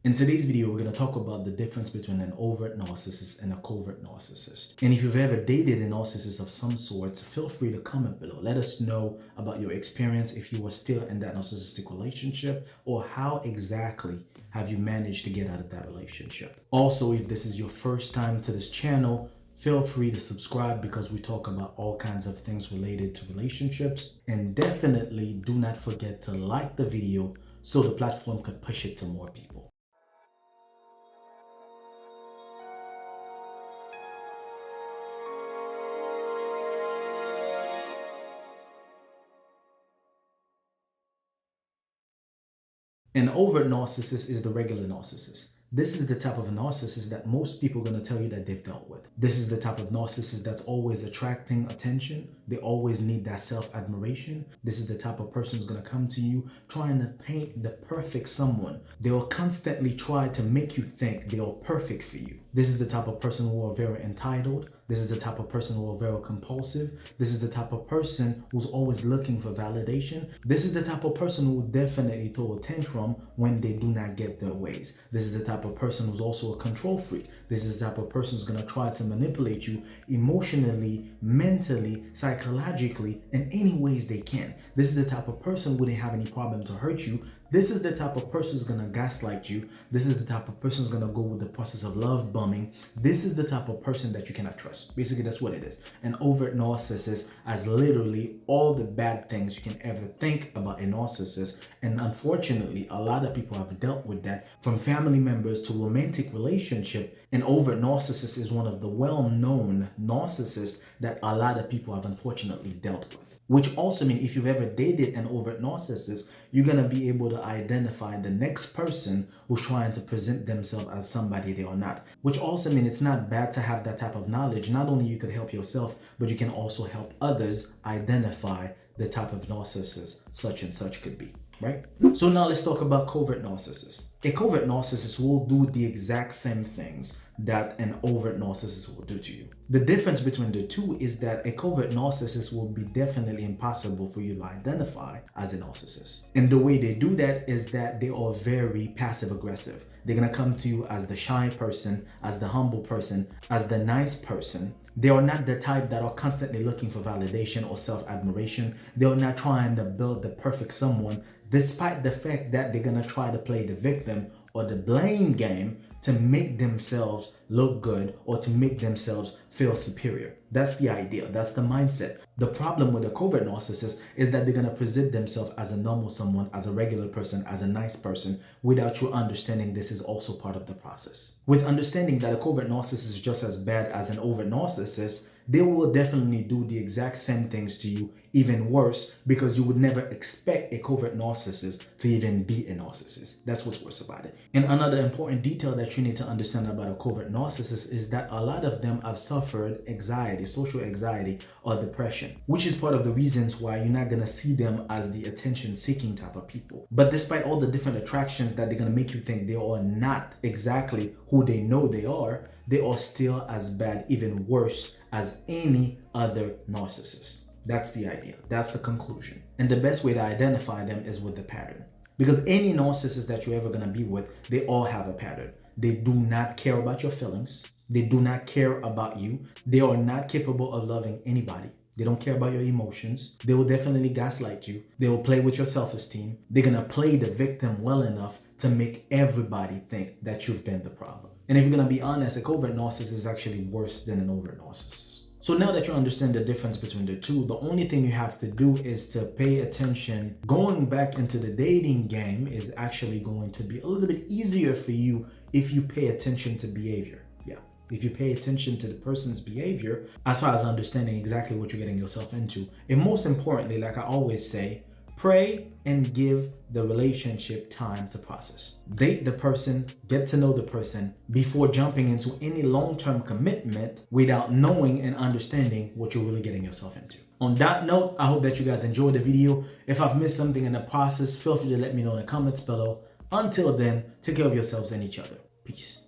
In today's video, we're going to talk about the difference between an overt narcissist and a covert narcissist. And if you've ever dated a narcissist of some sorts, feel free to comment below. Let us know about your experience, if you were still in that narcissistic relationship, or how exactly have you managed to get out of that relationship. Also, if this is your first time to this channel, feel free to subscribe because we talk about all kinds of things related to relationships. And definitely do not forget to like the video so the platform could push it to more people. An overt narcissist is the regular narcissist. This is the type of narcissist that most people are going to tell you that they've dealt with. This is the type of narcissist that's always attracting attention. They always need that self-admiration. This is the type of person who's going to come to you trying to paint the perfect someone. They will constantly try to make you think they are perfect for you. This is the type of person who are very entitled. This is the type of person who are very compulsive. This is the type of person who's always looking for validation. This is the type of person who will definitely throw a tantrum when they do not get their ways. This is the type of person who's also a control freak. This is the type of person who's going to try to manipulate you emotionally, mentally, psychologically, in any ways they can. This is the type of person who wouldn't have any problem to hurt you. This is the type of person who's going to gaslight you. This is the type of person who's going to go with the process of love bombing. This is the type of person that you cannot trust. Basically, that's what it is. An overt narcissist has literally all the bad things you can ever think about a narcissist. And unfortunately, a lot of people have dealt with that, from family members to romantic relationship. An overt narcissist is one of the well-known narcissists that a lot of people have unfortunately dealt with. Which also means if you've ever dated an overt narcissist, you're going to be able to identify the next person who's trying to present themselves as somebody they are not. Which also means it's not bad to have that type of knowledge. Not only you could help yourself, but you can also help others identify the type of narcissist such and such could be. Right? So now let's talk about covert narcissists. A covert narcissist will do the exact same things that an overt narcissist will do to you. The difference between the two is that a covert narcissist will be definitely impossible for you to identify as a narcissist. And the way they do that is that they are very passive aggressive. They're going to come to you as the shy person, as the humble person, as the nice person. They are not the type that are constantly looking for validation or self-admiration. They are not trying to build the perfect someone, despite the fact that they're going to try to play the victim or the blame game to make themselves look good or to make themselves feel superior. That's the idea. That's the mindset. The problem with a covert narcissist is that they're going to present themselves as a normal someone, as a regular person, as a nice person, without you understanding this is also part of the process. With understanding that a covert narcissist is just as bad as an overt narcissist, they will definitely do the exact same things to you, even worse, because you would never expect a covert narcissist to even be a narcissist. That's what's worse about it. And another important detail that you need to understand about a covert narcissist is that a lot of them have suffered anxiety, social anxiety, or depression, which is part of the reasons why you're not going to see them as the attention-seeking type of people. But despite all the different attractions that they're going to make you think they are not exactly who they know they are still as bad, even worse, as any other narcissist. That's the idea. That's the conclusion. And the best way to identify them is with the pattern. Because any narcissist that you're ever going to be with, they all have a pattern. They do not care about your feelings. They do not care about you. They are not capable of loving anybody. They don't care about your emotions. They will definitely gaslight you. They will play with your self-esteem. They're going to play the victim well enough to make everybody think that you've been the problem. And if you're going to be honest, a covert narcissist is actually worse than an overt narcissist. So now that you understand the difference between the two, the only thing you have to do is to pay attention. Going back into the dating game is actually going to be a little bit easier for you if you pay attention to behavior. Yeah. If you pay attention to the person's behavior, as far as understanding exactly what you're getting yourself into. And most importantly, like I always say, pray and give the relationship time to process. Date the person, get to know the person before jumping into any long-term commitment without knowing and understanding what you're really getting yourself into. On that note, I hope that you guys enjoyed the video. If I've missed something in the process, feel free to let me know in the comments below. Until then, take care of yourselves and each other. Peace.